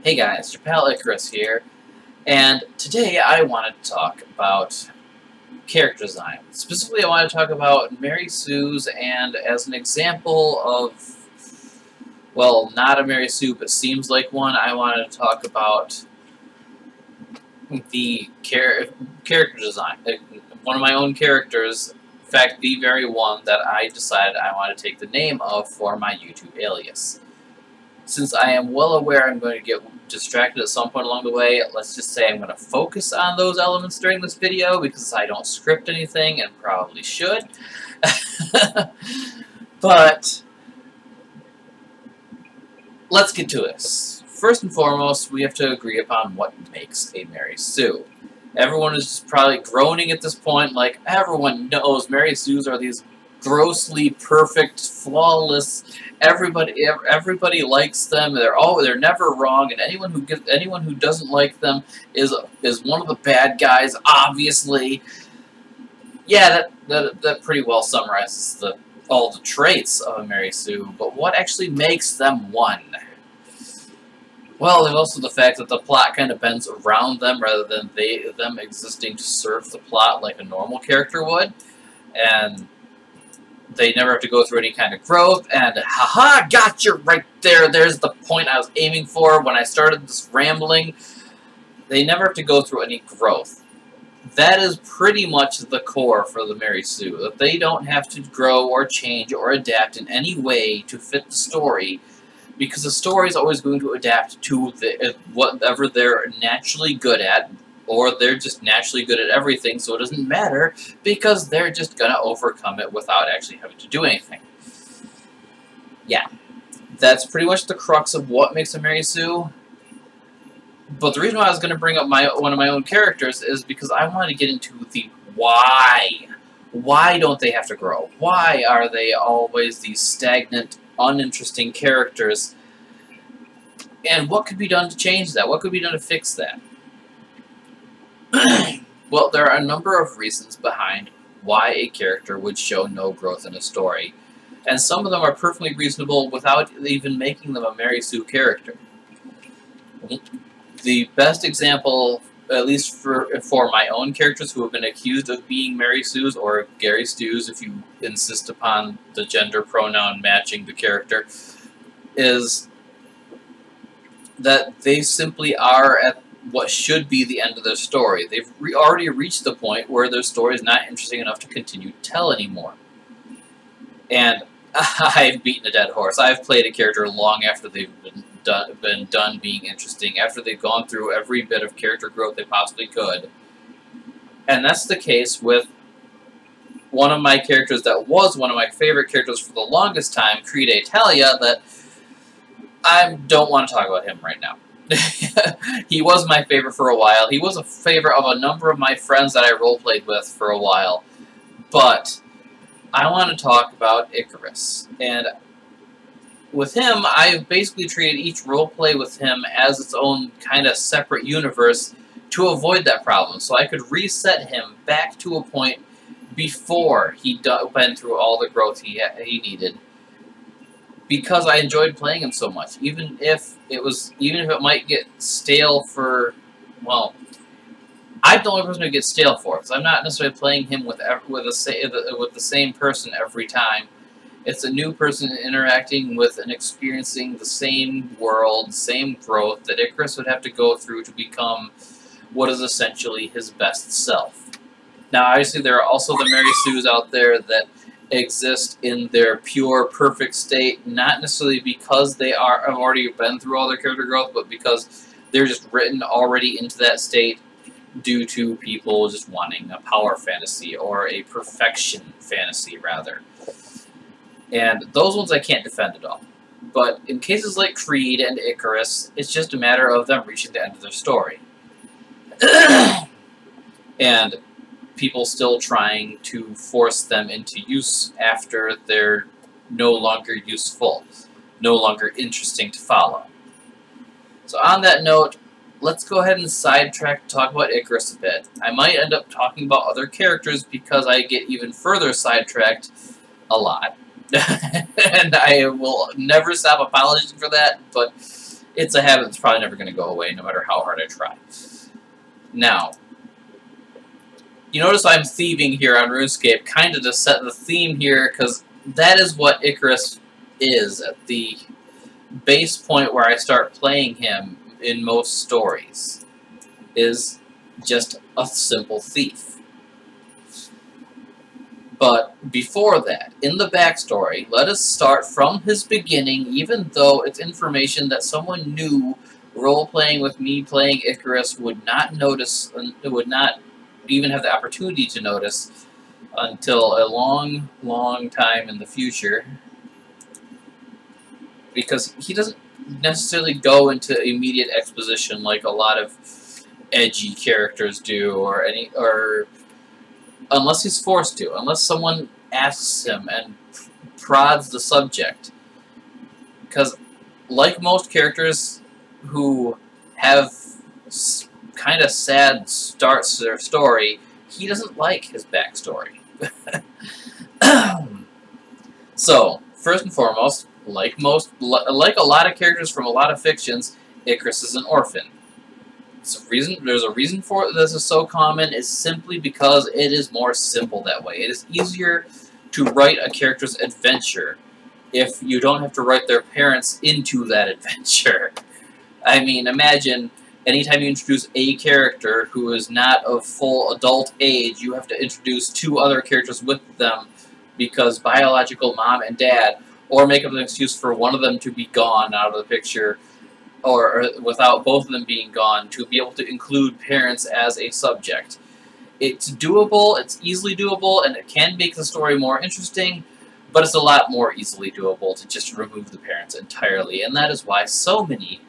Hey guys, your pal Icarus here, and today I want to talk about character design. Specifically, I want to talk about Mary Sue's, and as an example of, well, not a Mary Sue, but seems like one, I want to talk about the character design. One of my own characters, in fact, the very one that I decided I want to take the name of for my YouTube alias. Since I am well aware I'm going to get distracted at some point along the way, let's just say I'm going to focus on those elements during this video because I don't script anything and probably should. But let's get to this. First and foremost, we have to agree upon what makes a Mary Sue. Everyone is just probably groaning at this point, like everyone knows Mary Sues are these grossly perfect, flawless. Everybody likes them. They're never wrong, and anyone who doesn't like them is one of the bad guys. Obviously, yeah, that pretty well summarizes all the traits of a Mary Sue. But what actually makes them one? Well, there's also the fact that the plot kind of bends around them rather than them existing to serve the plot like a normal character would, and they never have to go through any kind of growth, and haha, gotcha right there. There's the point I was aiming for when I started this rambling. They never have to go through any growth. That is pretty much the core for the Mary Sue, that they don't have to grow or change or adapt in any way to fit the story, because the story is always going to adapt to whatever they're naturally good at, or they're just naturally good at everything, so it doesn't matter, because they're just going to overcome it without actually having to do anything. Yeah, that's pretty much the crux of what makes a Mary Sue. But the reason why I was going to bring up one of my own characters is because I wanted to get into the why. Why don't they have to grow? Why are they always these stagnant, uninteresting characters? And what could be done to change that? What could be done to fix that? Well, there are a number of reasons behind why a character would show no growth in a story, and some of them are perfectly reasonable without even making them a Mary Sue character. The best example, at least for my own characters who have been accused of being Mary Sues, or Gary Stews if you insist upon the gender pronoun matching the character, is that they simply are at what should be the end of their story. They've already reached the point where their story is not interesting enough to continue to tell anymore. And I've beaten a dead horse. I've played a character long after they've been done being interesting, after they've gone through every bit of character growth they possibly could. And that's the case with one of my characters that was one of my favorite characters for the longest time, Creed Italia, that I don't want to talk about him right now. He was my favorite for a while. He was a favorite of a number of my friends that I roleplayed with for a while. But I want to talk about Icarus. And with him, I've basically treated each roleplay with him as its own kind of separate universe to avoid that problem. So I could reset him back to a point before he went through all the growth he needed. Because I enjoyed playing him so much, even if it might get stale for, well, I'm the only person who gets stale for, because I'm not necessarily playing him with the same person every time. It's a new person interacting with and experiencing the same world, same growth that Icarus would have to go through to become what is essentially his best self. Now, obviously, there are also the Mary Sues out there that exist in their pure, perfect state, not necessarily because they have already been through all their character growth, but because they're just written already into that state due to people just wanting a power fantasy, or a perfection fantasy, rather. And those ones I can't defend at all. But in cases like Creed and Icarus, it's just a matter of them reaching the end of their story. And people still trying to force them into use after they're no longer useful, no longer interesting to follow. So on that note, let's go ahead and sidetrack to talk about Icarus a bit. I might end up talking about other characters because I get even further sidetracked a lot. And I will never stop apologizing for that, but It's a habit that's probably never going to go away, no matter how hard I try. Now, you notice I'm thieving here on RuneScape, kind of to set the theme here, because that is what Icarus is at the base point where I start playing him in most stories, is just a simple thief. But before that, in the backstory, let us start from his beginning, even though it's information that someone new role-playing with me playing Icarus would not notice, would not even have the opportunity to notice until a long, long time in the future. Because he doesn't necessarily go into immediate exposition like a lot of edgy characters do, or unless he's forced to, unless someone asks him and prods the subject. Because, like most characters who have kind of sad starts to their story, he doesn't like his backstory. So, first and foremost, like a lot of characters from a lot of fictions, Icarus is an orphan. There's a reason for it this is so common, is simply because it is more simple that way. It is easier to write a character's adventure if you don't have to write their parents into that adventure. I mean, imagine anytime you introduce a character who is not of full adult age, you have to introduce 2 other characters with them because biological mom and dad, or make up an excuse for one of them to be gone out of the picture, or without both of them being gone, to be able to include parents as a subject. It's doable, it's easily doable, and it can make the story more interesting, but it's a lot more easily doable to just remove the parents entirely, and that is why so many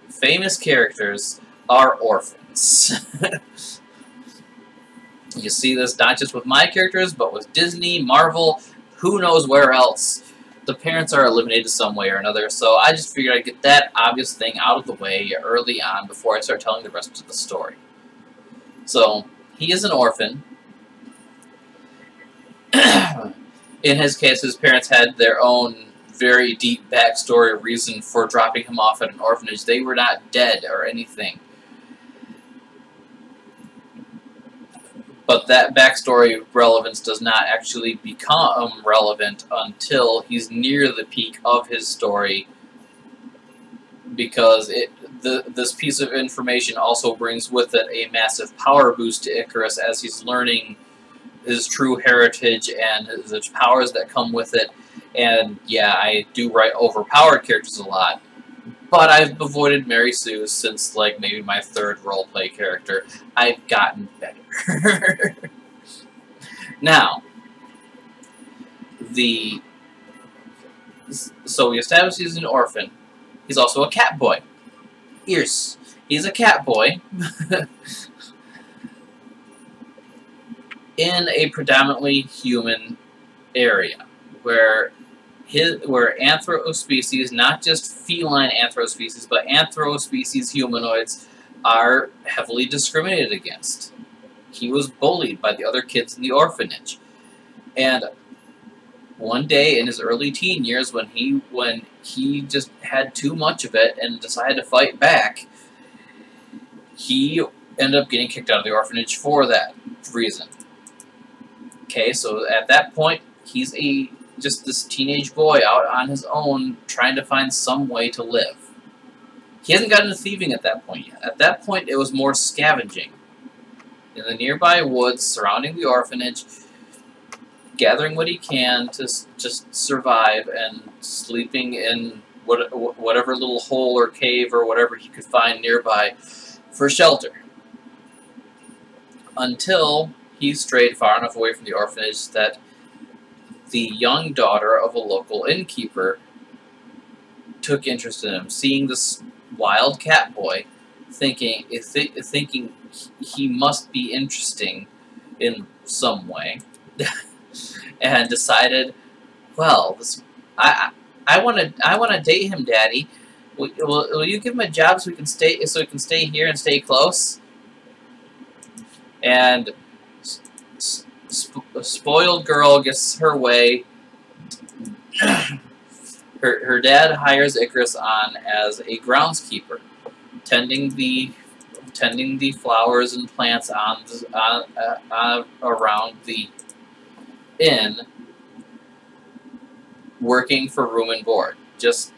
famous characters are orphans. You see this not just with my characters, but with Disney, Marvel, who knows where else. The parents are eliminated some way or another, so I just figured I'd get that obvious thing out of the way early on before I start telling the rest of the story. So, he is an orphan. In his case, his parents had their own very deep backstory reason for dropping him off at an orphanage. They were not dead or anything. But that backstory relevance does not actually become relevant until he's near the peak of his story, because this piece of information also brings with it a massive power boost to Icarus as he's learning his true heritage and the powers that come with it. And yeah, I do write overpowered characters a lot, but I've avoided Mary Sue since, like, maybe my 3rd roleplay character. I've gotten better. Now, so we established he's an orphan. He's also a cat boy. He's a cat boy in a predominantly human area, where anthro-species, not just feline anthro-species, but anthro-species humanoids, are heavily discriminated against. He was bullied by the other kids in the orphanage. And one day in his early teen years, when he just had too much of it and decided to fight back, he ended up getting kicked out of the orphanage for that reason. Okay, so at that point, he's just this teenage boy out on his own trying to find some way to live. He hasn't gotten into thieving at that point yet. At that point, it was more scavenging in the nearby woods surrounding the orphanage, gathering what he can to just survive, and sleeping in whatever little hole or cave or whatever he could find nearby for shelter. Until he strayed far enough away from the orphanage that the young daughter of a local innkeeper took interest in him, seeing this wild cat boy, thinking he must be interesting in some way, and decided, well, I want to date him, Daddy. Will you give him a job so he can stay here and stay close? And a spoiled girl gets her way her dad hires Icarus on as a groundskeeper, tending the flowers and plants around the inn, working for room and board, just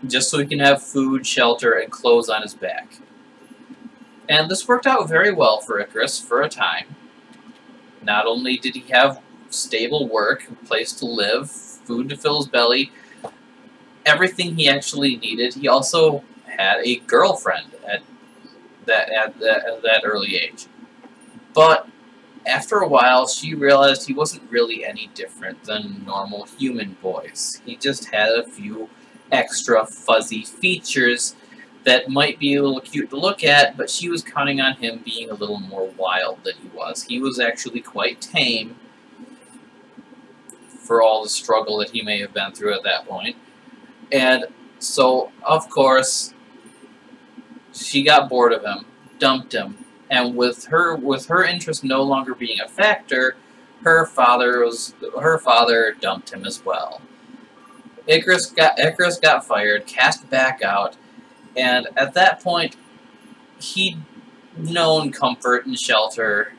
so he can have food, shelter, and clothes on his back. And this worked out very well for Icarus for a time. Not only did he have stable work, a place to live, food to fill his belly, everything he actually needed, he also had a girlfriend at that early age. But after a while, she realized he wasn't really any different than normal human boys. He just had a few extra fuzzy features that might be a little cute to look at, but she was counting on him being a little more wild than he was. He was actually quite tame for all the struggle that he may have been through at that point. And so, of course, she got bored of him, dumped him, and with her interest no longer being a factor, her father dumped him as well. Icarus got fired, cast back out, and at that point, he'd known comfort and shelter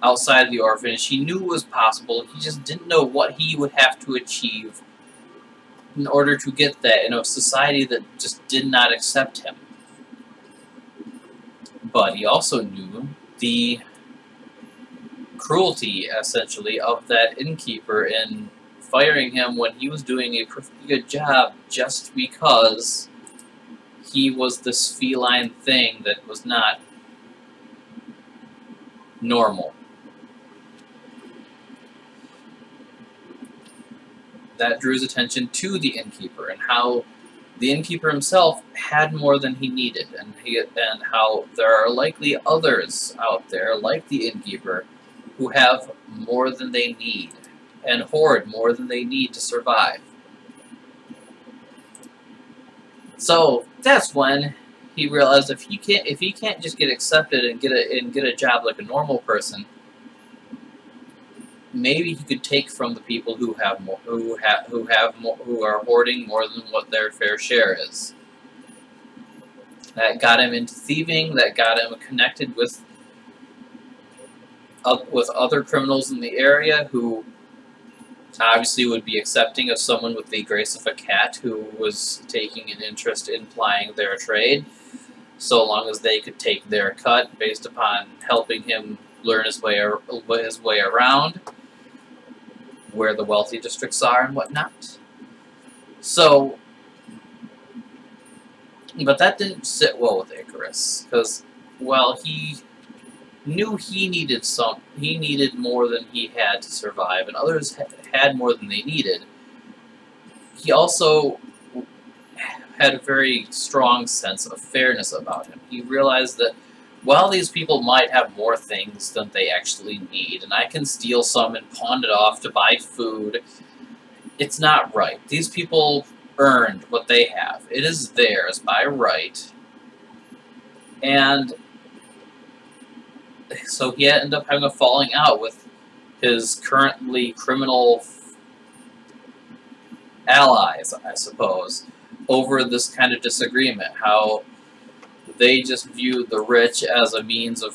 outside the orphanage. He knew it was possible. He just didn't know what he would have to achieve in order to get that in a society that just did not accept him. But he also knew the cruelty, essentially, of that innkeeper in firing him when he was doing a perfectly good job just because he was this feline thing that was not normal. That drew his attention to the innkeeper and how the innkeeper himself had more than he needed, and how there are likely others out there, like the innkeeper, who have more than they need, and hoard more than they need to survive. So that's when he realized if he can't just get accepted and get a job like a normal person, maybe he could take from the people who have more, who are hoarding more than what their fair share is. That got him into thieving. That got him connected with other criminals in the area who obviously would be accepting of someone with the grace of a cat who was taking an interest in plying their trade, so long as they could take their cut based upon helping him learn his way around where the wealthy districts are and whatnot. So, but that didn't sit well with Icarus, because while he knew he needed more than he had to survive, and others had more than they needed, he also had a very strong sense of fairness about him. He realized that while these people might have more things than they actually need, and I can steal some and pawn it off to buy food, it's not right. These people earned what they have. It is theirs by right. And so he ended up having a falling out with his currently criminal allies, I suppose, over this kind of disagreement. How they just viewed the rich as a means a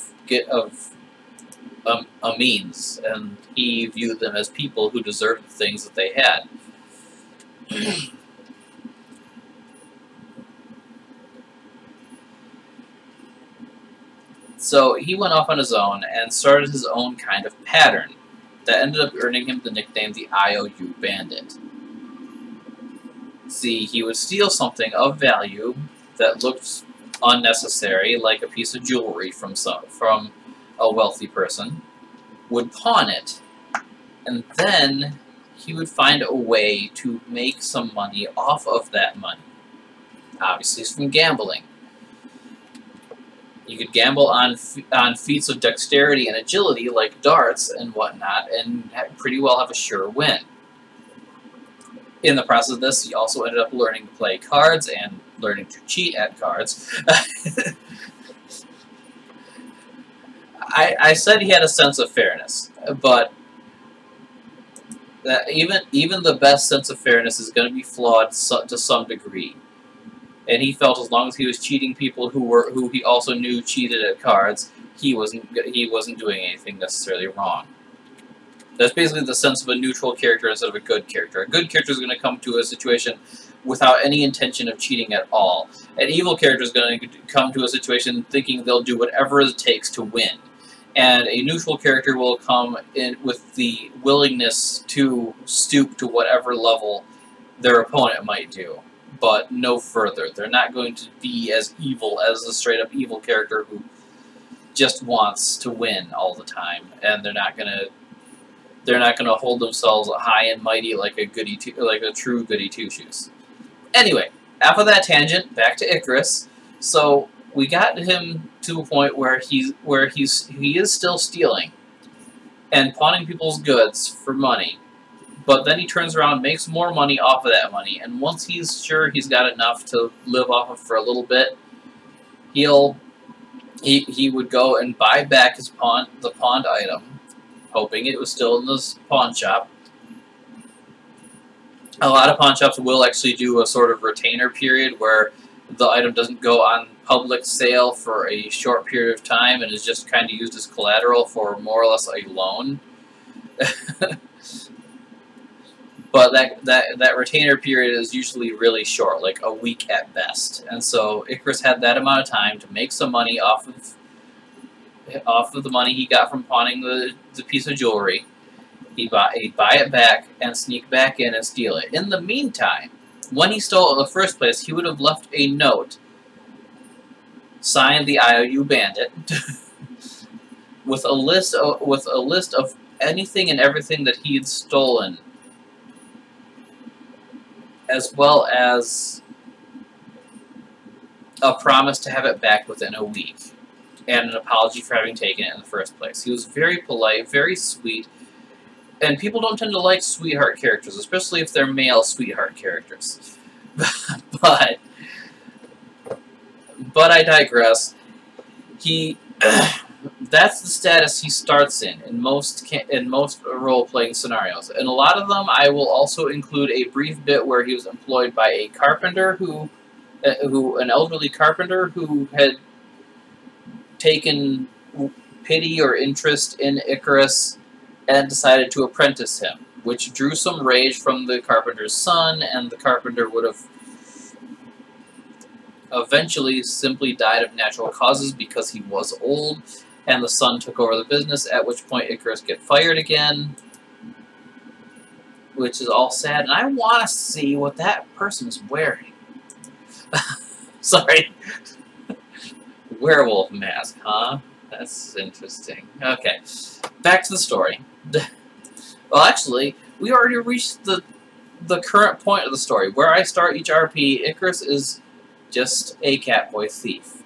means, and he viewed them as people who deserved the things that they had. So he went off on his own and started his own kind of pattern that ended up earning him the nickname the IOU Bandit. See, he would steal something of value that looked unnecessary, like a piece of jewelry from a wealthy person, would pawn it, and then he would find a way to make some money off of that money. Obviously, it's from gambling. You could gamble on feats of dexterity and agility, like darts and whatnot, and pretty well have a sure win. In the process of this, he also ended up learning to play cards and learning to cheat at cards. I said he had a sense of fairness, but that even the best sense of fairness is going to be flawed to some degree. And he felt as long as he was cheating people who he also knew cheated at cards, he wasn't doing anything necessarily wrong. That's basically the sense of a neutral character instead of a good character. A good character is going to come to a situation without any intention of cheating at all. An evil character is going to come to a situation thinking they'll do whatever it takes to win. And a neutral character will come in with the willingness to stoop to whatever level their opponent might do, but no further. They're not going to be as evil as a straight-up evil character who just wants to win all the time, and they're not gonna hold themselves high and mighty like a true goody two-shoes. Anyway, after that tangent, back to Icarus. So we got him to a point where he is still stealing and pawning people's goods for money, but then he turns around, makes more money off of that money, and once he's sure he's got enough to live off of for a little bit, he would go and buy back the pawned item, hoping it was still in this pawn shop. A lot of pawn shops will actually do a sort of retainer period where the item doesn't go on public sale for a short period of time and is just kind of used as collateral for more or less a loan. But that retainer period is usually really short, like a week at best. And so Icarus had that amount of time to make some money off of the money he got from pawning the piece of jewelry. He'd buy it back and sneak back in and steal it. In the meantime, when he stole it in the first place, he would have left a note signed the IOU Bandit with a list of anything and everything that he had stolen, as well as a promise to have it back within a week, and an apology for having taken it in the first place. He was very polite, very sweet, and people don't tend to like sweetheart characters, especially if they're male sweetheart characters. But I digress. That's the status he starts in most role-playing scenarios. In a lot of them, I will also include a brief bit where he was employed by a carpenter an elderly carpenter who had taken pity or interest in Icarus and decided to apprentice him, which drew some rage from the carpenter's son, and the carpenter would have eventually simply died of natural causes because he was old, and the son took over the business, at which point Icarus get fired again, which is all sad, and I want to see what that person is wearing. Sorry. Werewolf mask, huh? That's interesting. Okay, back to the story. Well, actually, we already reached the current point of the story. Where I start each RP, Icarus is just a Catboy thief.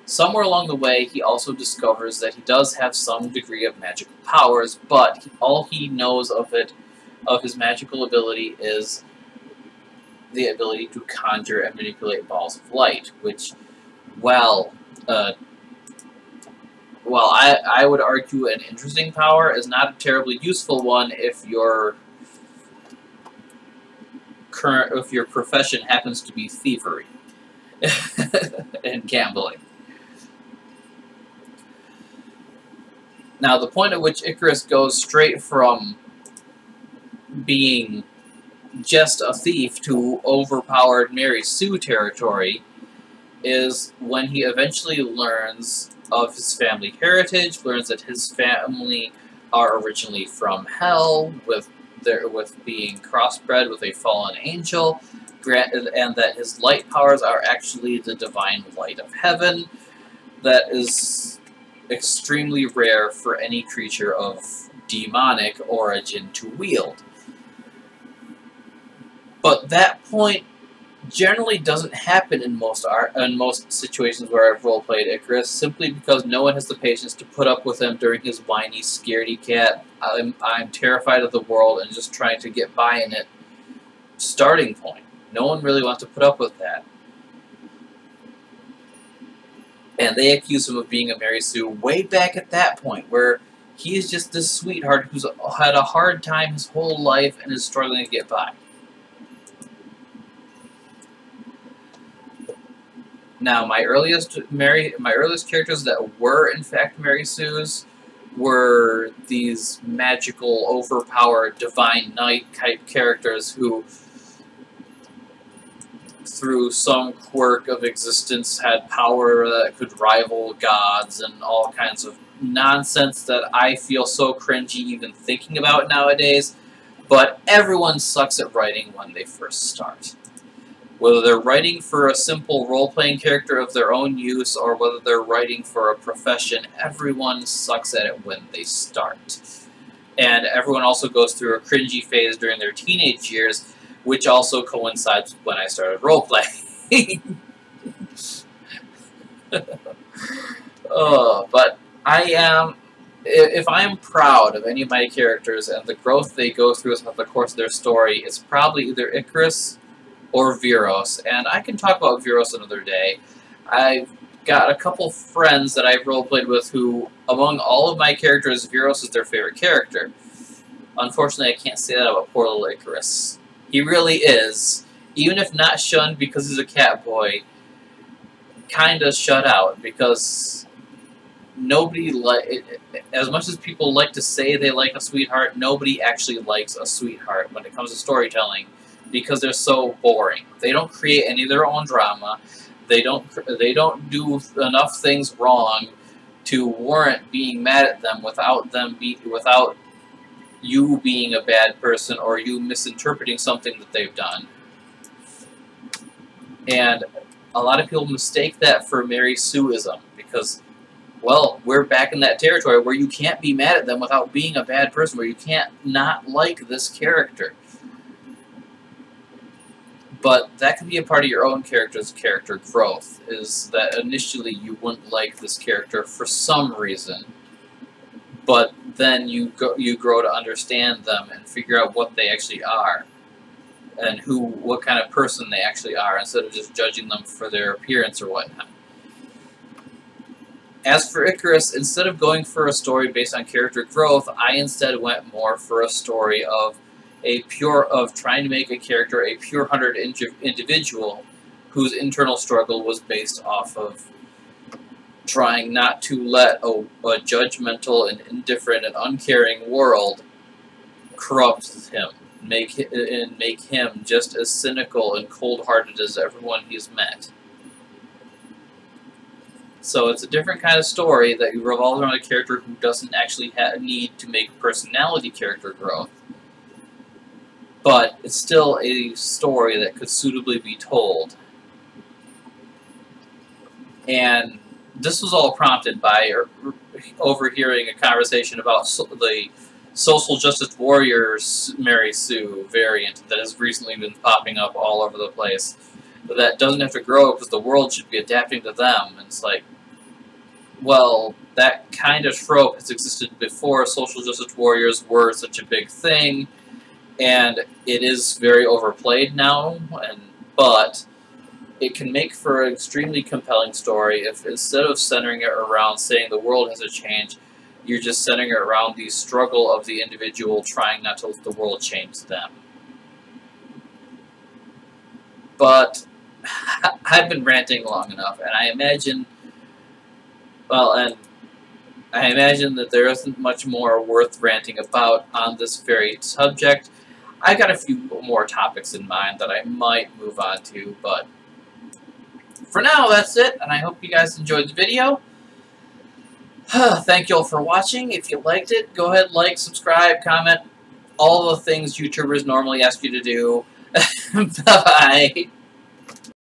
Somewhere along the way, he also discovers that he does have some degree of magical powers, but all he knows of his magical ability is the ability to conjure and manipulate balls of light, which, well, I would argue an interesting power is not a terribly useful one if your profession happens to be thievery and gambling. Now, the point at which Icarus goes straight from being just a thief to overpowered Mary Sue territory is when he eventually learns of his family heritage, learns that his family are originally from hell, with being crossbred with a fallen angel, and that his light powers are actually the divine light of heaven. That is extremely rare for any creature of demonic origin to wield. But that point generally doesn't happen in most situations where I've roleplayed Icarus, simply because no one has the patience to put up with him during his whiny, scaredy cat, I'm terrified of the world and just trying to get by in it starting point. No one really wants to put up with that. And they accuse him of being a Mary Sue way back at that point, where He is just this sweetheart who's had a hard time his whole life and is struggling to get by. Now, my earliest characters that were in fact Mary Sue's were these magical, overpowered, divine knight type characters who, through some quirk of existence, had power that could rival gods and all kinds of nonsense that I feel so cringy even thinking about nowadays. But everyone sucks at writing when they first start. Whether they're writing for a simple role-playing character of their own use or whether they're writing for a profession, everyone sucks at it when they start. And everyone also goes through a cringy phase during their teenage years, which also coincides with when I started role-playing. But if I am proud of any of my characters and the growth they go through throughout the course of their story, it's probably either Icarus or Viros, and I can talk about Viros another day. I've got a couple friends that I've roleplayed with who, among all of my characters, Viros is their favorite character. Unfortunately, I can't say that about poor little Icarus. He really is, even if not shunned because he's a cat boy, kinda shut out, because nobody as much as people like to say they like a sweetheart, nobody actually likes a sweetheart when it comes to storytelling, because they're so boring. They don't create any of their own drama. They don't do enough things wrong to warrant being mad at them without you being a bad person or you misinterpreting something that they've done. And a lot of people mistake that for Mary Sueism because, well, we're back in that territory where you can't be mad at them without being a bad person, where you can't not like this character. But that can be a part of your own character's character growth, is that initially you wouldn't like this character for some reason, but then you grow to understand them and figure out what they actually are, and what kind of person they actually are, instead of just judging them for their appearance or whatnot. As for Icarus, instead of going for a story based on character growth, I instead went more for a story of trying to make a character a pure-hearted individual whose internal struggle was based off of trying not to let a judgmental and indifferent and uncaring world corrupt him, make him just as cynical and cold-hearted as everyone he's met. So it's a different kind of story that revolves around a character who doesn't actually need to make personality character growth. But it's still a story that could suitably be told. And this was all prompted by overhearing a conversation about the social justice warriors Mary Sue variant that has recently been popping up all over the place. That doesn't have to grow because the world should be adapting to them. And it's like, well, that kind of trope has existed before social justice warriors were such a big thing. And it is very overplayed now, but it can make for an extremely compelling story if instead of centering it around saying the world has to change, you're just centering it around the struggle of the individual trying not to let the world change them. But I've been ranting long enough, and I imagine that there isn't much more worth ranting about on this very subject. I've got a few more topics in mind that I might move on to, but for now, that's it, and I hope you guys enjoyed the video. Thank you all for watching. If you liked it, go ahead, like, subscribe, comment, all the things YouTubers normally ask you to do. Bye-bye.